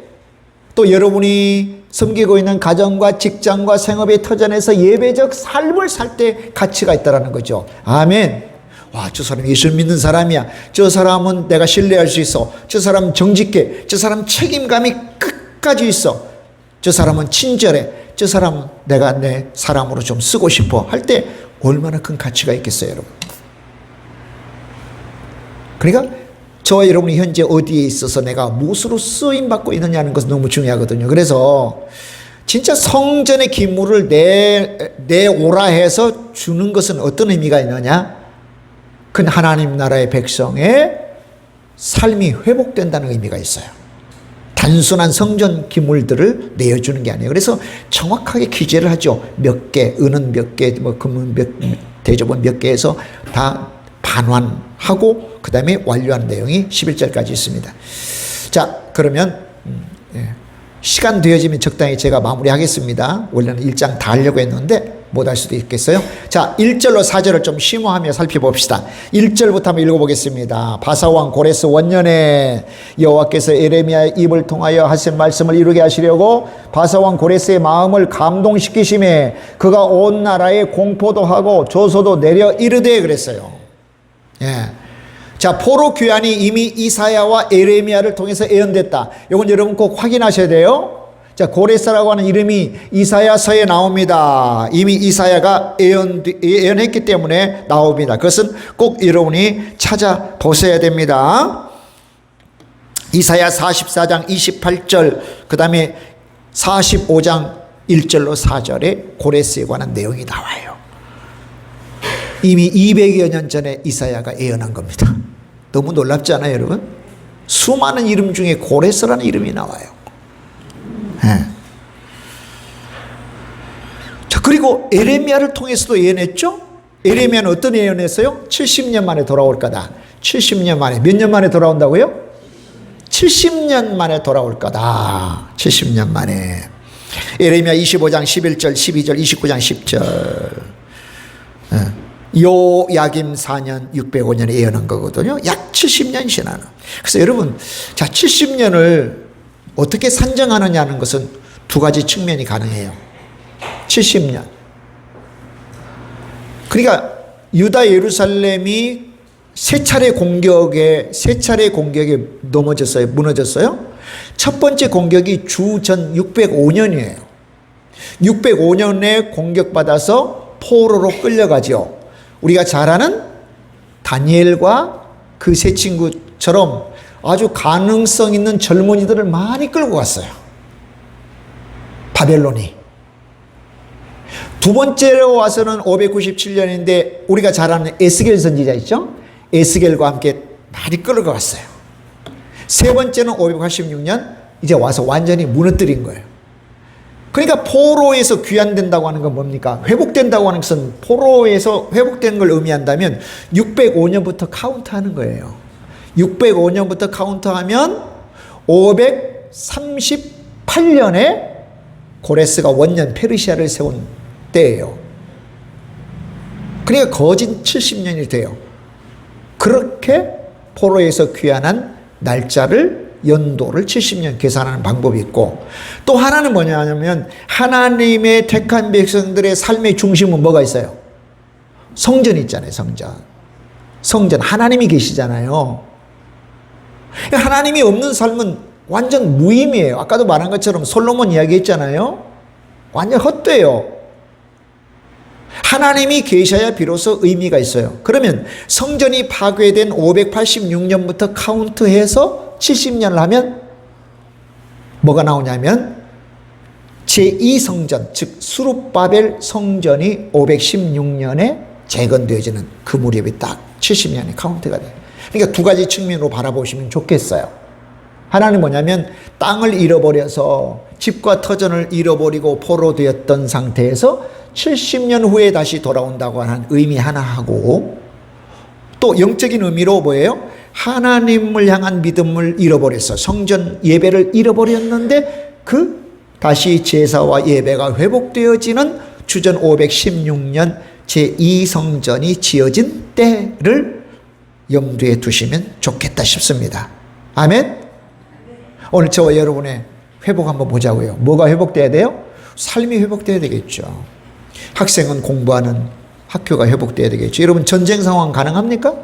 또 여러분이 섬기고 있는 가정과 직장과 생업의 터전에서 예배적 삶을 살 때 가치가 있다는 거죠. 아멘. 와, 저 사람 예수 믿는 사람이야. 저 사람은 내가 신뢰할 수 있어. 저 사람 정직해. 저 사람 책임감이 끝까지 있어. 저 사람은 친절해. 저 사람 내가 내 사람으로 좀 쓰고 싶어 할 때 얼마나 큰 가치가 있겠어요, 여러분. 그러니까 저와 여러분이 현재 어디에 있어서 내가 무엇으로 쓰임받고 있느냐는 것은 너무 중요하거든요. 그래서 진짜 성전의 기물을 내오라 해서 주는 것은 어떤 의미가 있느냐? 그 하나님 나라의 백성의 삶이 회복된다는 의미가 있어요. 단순한 성전 기물들을 내어주는 게 아니에요. 그래서 정확하게 기재를 하죠. 몇 개, 은은 몇 개, 뭐 금은 대접은 몇 개에서 다 반환하고 그 다음에 완료하는 내용이 11절까지 있습니다. 자, 그러면 시간 되어지면 적당히 제가 마무리하겠습니다. 원래는 1장 다 하려고 했는데 못할 수도 있겠어요. 자, 1절로 4절을 좀 심화하며 살펴봅시다. 1절부터 한번 읽어보겠습니다. 바사왕 고레스 원년에 여호와께서 에레미야의 입을 통하여 하신 말씀을 이루게 하시려고 바사왕 고레스의 마음을 감동시키심에 그가 온 나라에 공포도 하고 조소도 내려 이르되 그랬어요. 예. 자, 포로 귀환이 이미 이사야와 에레미야를 통해서 예언됐다. 이건 여러분 꼭 확인하셔야 돼요. 자, 고레스라고 하는 이름이 이사야서에 나옵니다. 이미 이사야가 예언했기 때문에 나옵니다. 그것은 꼭 여러분이 찾아보셔야 됩니다. 이사야 44장 28절, 그 다음에 45장 1절로 4절에 고레스에 관한 내용이 나와요. 이미 200여 년 전에 이사야가 예언한 겁니다. 너무 놀랍지 않아요, 여러분? 수많은 이름 중에 고레스라는 이름이 나와요. 네. 자, 그리고 에레미야를 통해서도 예언했죠? 에레미야는 어떤 예언했어요? 70년 만에 돌아올 거다. 70년 만에. 몇 년 만에 돌아온다고요? 70년 만에 돌아올 거다. 70년 만에. 에레미야 25장 11절, 12절, 29장 10절. 요야김 4년 605년에 예언한 거거든요. 약 70년 지나는. 그래서 여러분, 자, 70년을 어떻게 산정하느냐는 것은 두 가지 측면이 가능해요. 70년. 그러니까 유다 예루살렘이 세 차례 공격에 무너졌어요. 첫 번째 공격이 주전 605년이에요. 605년에 공격받아서 포로로 끌려가죠. 우리가 잘 아는 다니엘과 그 세 친구처럼 아주 가능성 있는 젊은이들을 많이 끌고 갔어요. 바벨론이. 두 번째로 와서는 597년인데 우리가 잘 아는 에스겔 선지자 있죠? 에스겔과 함께 많이 끌고 갔어요. 세 번째는 586년 이제 와서 완전히 무너뜨린 거예요. 그러니까 포로에서 귀환된다고 하는 건 뭡니까? 회복된다고 하는 것은 포로에서 회복된 걸 의미한다면 605년부터 카운트하는 거예요. 605년부터 카운트하면 538년에 고레스가 원년 페르시아를 세운 때예요. 그러니까 거진 70년이 돼요. 그렇게 포로에서 귀환한 날짜를 연도를 70년 계산하는 방법이 있고, 또 하나는 뭐냐면 하나님의 택한 백성들의 삶의 중심은 뭐가 있어요? 성전이 있잖아요. 성전 하나님이 계시잖아요. 하나님이 없는 삶은 완전 무의미해요. 아까도 말한 것처럼 솔로몬 이야기했잖아요. 완전 헛되요. 하나님이 계셔야 비로소 의미가 있어요. 그러면 성전이 파괴된 586년부터 카운트해서 70년을 하면 뭐가 나오냐면 제2성전, 즉 수룹바벨 성전이 516년에 재건되어지는 그 무렵이 딱 70년이 카운트가 돼요. 그러니까 두 가지 측면으로 바라보시면 좋겠어요. 하나는 뭐냐면 땅을 잃어버려서 집과 터전을 잃어버리고 포로되었던 상태에서 70년 후에 다시 돌아온다고 하는 의미 하나 하고, 또 영적인 의미로 뭐예요? 하나님을 향한 믿음을 잃어버려서 성전 예배를 잃어버렸는데 그 다시 제사와 예배가 회복되어지는 주전 516년 제2성전이 지어진 때를 염두에 두시면 좋겠다 싶습니다. 아멘? 오늘 저와 여러분의 회복 한번 보자고요. 뭐가 회복돼야 돼요? 삶이 회복돼야 되겠죠. 학생은 공부하는 학교가 회복돼야 되겠죠. 여러분 전쟁 상황 가능합니까?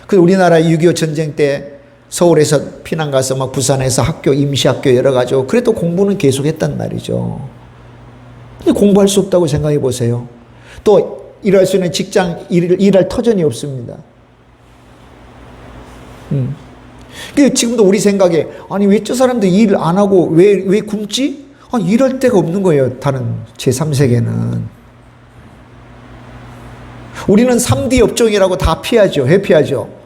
그 우리나라 6.25 전쟁 때 서울에서 피난 가서 막 부산에서 학교, 임시학교 여러 가지고 그래도 공부는 계속했단 말이죠. 근데 공부할 수 없다고 생각해 보세요. 또 일할 수 있는 직장, 일할 터전이 없습니다. 지금도 우리 생각에 아니 왜 저 사람들 일 안 하고 왜 굶지? 일할 데가 없는 거예요. 다른 제3세계는. 우리는 3D 업종이라고 다 피하죠. 회피하죠.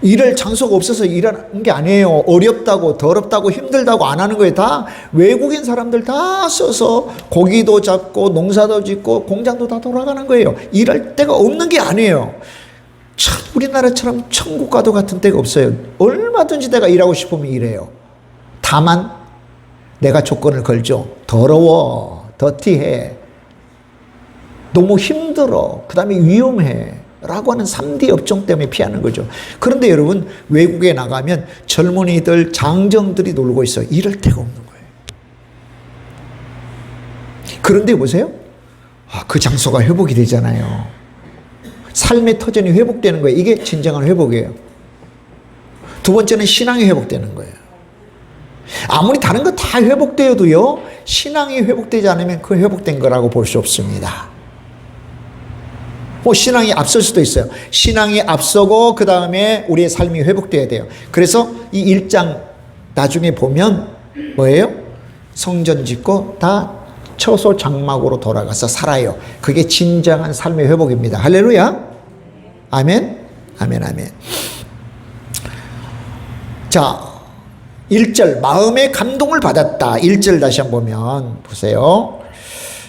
일할 장소가 없어서 일하는 게 아니에요. 어렵다고 더럽다고 힘들다고 안 하는 거예요. 다 외국인 사람들 다 써서 고기도 잡고 농사도 짓고 공장도 다 돌아가는 거예요. 일할 데가 없는 게 아니에요. 참 우리나라처럼 천국 가도 같은 데가 없어요. 얼마든지 내가 일하고 싶으면 일해요. 다만 내가 조건을 걸죠. 더러워, 더티해, 너무 힘들어, 그 다음에 위험해 라고 하는 3D 업종 때문에 피하는 거죠. 그런데 여러분 외국에 나가면 젊은이들, 장정들이 놀고 있어요. 일할 데가 없는 거예요. 그런데 보세요. 그 장소가 회복이 되잖아요. 삶의 터전이 회복되는 거예요. 이게 진정한 회복이에요. 두 번째는 신앙이 회복되는 거예요. 아무리 다른 거 다 회복되어도요, 신앙이 회복되지 않으면 그 회복된 거라고 볼 수 없습니다. 신앙이 앞설 수도 있어요. 신앙이 앞서고 그 다음에 우리의 삶이 회복돼야 돼요. 그래서 이 1장 나중에 보면 뭐예요? 성전 짓고 다 처소 장막으로 돌아가서 살아요. 그게 진정한 삶의 회복입니다. 할렐루야. 아멘. 아멘. 아멘. 자, 1절 마음의 감동을 받았다. 1절 다시 한번 보면 보세요.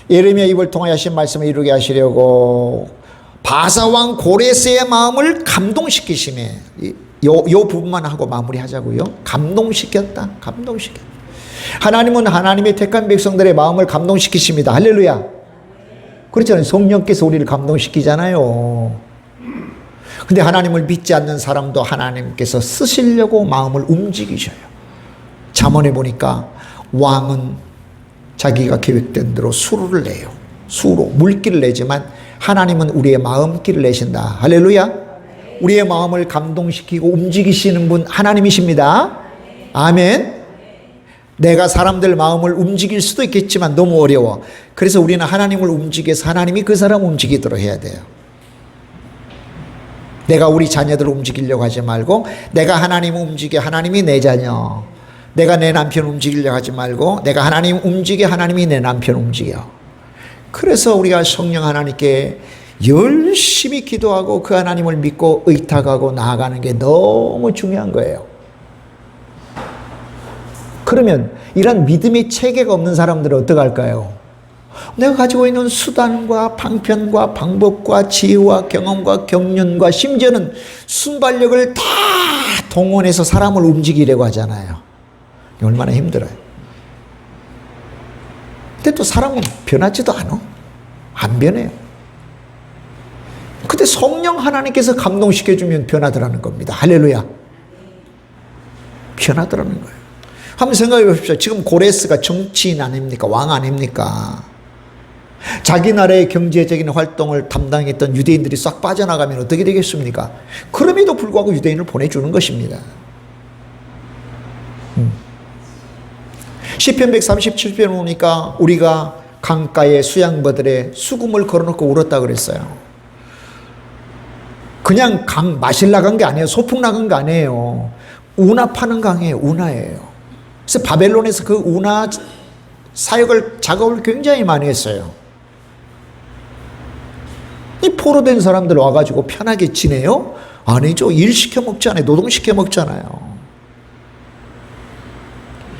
예레미야 입을 통하여 하신 말씀을 이루게 하시려고 바사왕 고레스의 마음을 감동시키시네. 요 부분만 하고 마무리하자고요. 감동시켰다. 감동시켰다. 하나님은 하나님의 택한 백성들의 마음을 감동시키십니다. 할렐루야. 그렇잖아요. 성령께서 우리를 감동시키잖아요. 근데 하나님을 믿지 않는 사람도 하나님께서 쓰시려고 마음을 움직이셔요. 잠언에 보니까 왕은 자기가 계획된 대로 수로를 내요. 수로, 물길을 내지만 하나님은 우리의 마음길을 내신다. 할렐루야. 우리의 마음을 감동시키고 움직이시는 분 하나님이십니다. 아멘. 내가 사람들 마음을 움직일 수도 있겠지만 너무 어려워. 그래서 우리는 하나님을 움직여서 하나님이 그 사람 움직이도록 해야 돼요. 내가 우리 자녀들을 움직이려고 하지 말고 내가 하나님을 움직여 하나님이 내 자녀, 내가 내 남편 움직이려고 하지 말고 내가 하나님 움직여 하나님이 내 남편 움직여. 그래서 우리가 성령 하나님께 열심히 기도하고 그 하나님을 믿고 의탁하고 나아가는 게 너무 중요한 거예요. 그러면 이런 믿음의 체계가 없는 사람들은 어떻게 할까요? 내가 가지고 있는 수단과 방편과 방법과 지혜와 경험과 경륜과 심지어는 순발력을 다 동원해서 사람을 움직이려고 하잖아요. 얼마나 힘들어요. 근데 또 사람은 변하지도 않아. 안 변해요. 근데 성령 하나님께서 감동시켜주면 변하더라는 겁니다. 할렐루야. 변하더라는 거예요. 한번 생각해 보십시오. 지금 고레스가 정치인 아닙니까? 왕 아닙니까? 자기 나라의 경제적인 활동을 담당했던 유대인들이 싹 빠져나가면 어떻게 되겠습니까? 그럼에도 불구하고 유대인을 보내주는 것입니다. 시편 137편 보니까 우리가 강가에 수양버들의 수금을 걸어놓고 울었다 그랬어요. 그냥 강 마실 나간 게 아니에요. 소풍 나간 게 아니에요. 운하 파는 강이에요. 운하예요. 그래서 바벨론에서 그 운하 사역을 작업을 굉장히 많이 했어요. 이 포로된 사람들 와가지고 편하게 지내요? 아니죠. 일 시켜 먹잖아요. 노동 시켜 먹잖아요.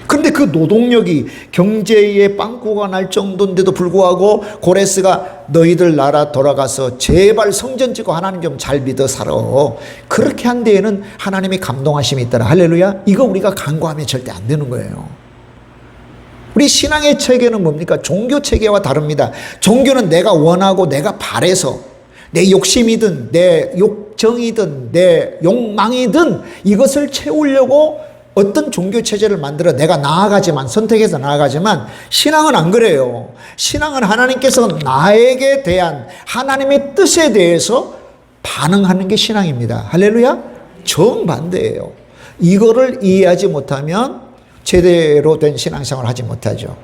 그런데 그 노동력이 경제의 빵꾸가 날 정도인데도 불구하고 고레스가 너희들 나라 돌아가서 제발 성전 짓고 하나님 좀 잘 믿어 살아. 그렇게 한 데에는 하나님의 감동하심이 있더라. 할렐루야. 이거 우리가 간과하면 절대 안 되는 거예요. 우리 신앙의 체계는 뭡니까? 종교 체계와 다릅니다. 종교는 내가 원하고 내가 바래서 내 욕심이든 내 욕정이든 내 욕망이든 이것을 채우려고 어떤 종교 체제를 만들어 내가 나아가지만, 선택해서 나아가지만, 신앙은 안 그래요. 신앙은 하나님께서 나에게 대한 하나님의 뜻에 대해서 반응하는 게 신앙입니다. 할렐루야. 정반대예요. 이거를 이해하지 못하면 제대로 된 신앙생활을 하지 못하죠.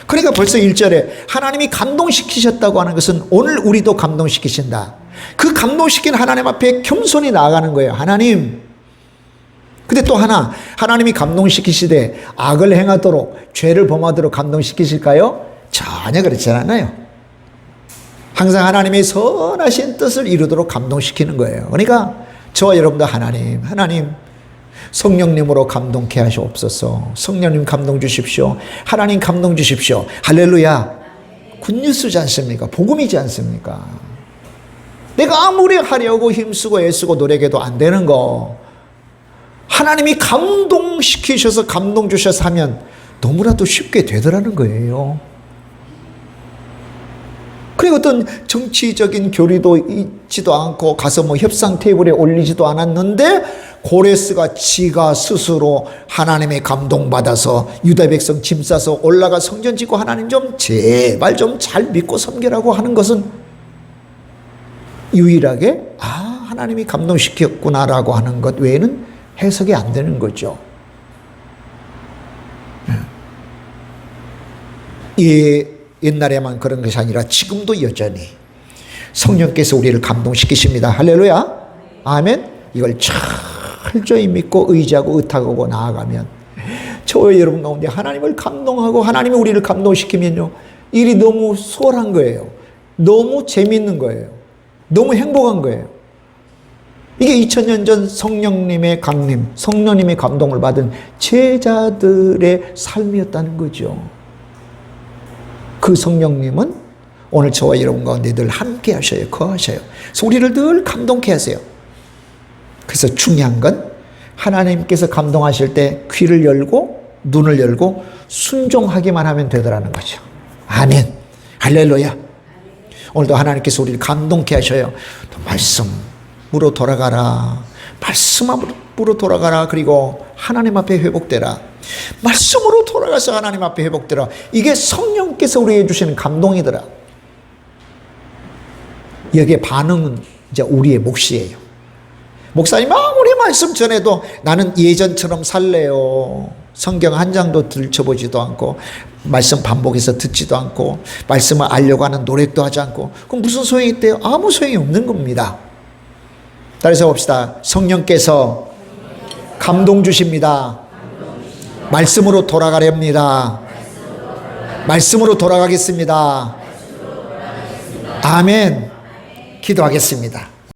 그러니까 벌써 1절에 하나님이 감동시키셨다고 하는 것은 오늘 우리도 감동시키신다. 그 감동시킨 하나님 앞에 겸손히 나아가는 거예요. 하나님. 근데 또 하나, 하나님이 감동시키시되 악을 행하도록, 죄를 범하도록 감동시키실까요? 전혀 그렇지 않아요. 항상 하나님의 선하신 뜻을 이루도록 감동시키는 거예요. 그러니까 저와 여러분도 하나님 성령님으로 감동케 하시옵소서. 성령님 감동 주십시오. 하나님 감동 주십시오. 할렐루야. 굿뉴스지 않습니까? 복음이지 않습니까? 내가 아무리 하려고 힘쓰고 애쓰고 노력해도 안 되는 거, 하나님이 감동시키셔서 감동 주셔서 하면 너무나도 쉽게 되더라는 거예요. 그리고 어떤 정치적인 교리도 있지도 않고 가서 뭐 협상 테이블에 올리지도 않았는데 고레스가 지가 스스로 하나님의 감동받아서 유다 백성 짐 싸서 올라가 성전 짓고 하나님 좀 제발 좀 잘 믿고 섬기라고 하는 것은 유일하게 하나님이 감동시켰구나라고 하는 것 외에는 해석이 안 되는 거죠. 옛날에만 그런 것이 아니라 지금도 여전히 성령께서 우리를 감동시키십니다. 할렐루야. 아멘. 이걸 철저히 믿고 의지하고 의탁하고 나아가면 저와 여러분 가운데 하나님을 감동하고 하나님이 우리를 감동시키면요, 일이 너무 수월한 거예요. 너무 재밌는 거예요. 너무 행복한 거예요. 이게 2000년 전 성령님의 강림, 성령님의 감동을 받은 제자들의 삶이었다는 거죠. 그 성령님은 오늘 저와 여러분 가운데 늘 함께 하셔요. 거하셔요. 그래서 우리를 늘 감동케 하세요. 그래서 중요한 건 하나님께서 감동하실 때 귀를 열고 눈을 열고 순종하기만 하면 되더라는 거죠. 아멘. 할렐루야. 오늘도 하나님께서 우리를 감동케 하셔요. 또 말씀으로 돌아가라. 말씀으로 돌아가라. 그리고 하나님 앞에 회복되라. 말씀으로 돌아가서 하나님 앞에 회복되라. 이게 성령께서 우리에게 주시는 감동이더라. 여기에 반응은 이제 우리의 몫이에요. 목사님 아무리 말씀 전해도 나는 예전처럼 살래요. 성경 한 장도 들춰보지도 않고 말씀 반복해서 듣지도 않고 말씀을 알려고 하는 노력도 하지 않고 그럼 무슨 소용이 있대요? 아무 소용이 없는 겁니다. 따라서 봅시다. 성령께서 감동 주십니다. 말씀으로 돌아가렵니다. 말씀으로 돌아가겠습니다. 아멘. 기도하겠습니다.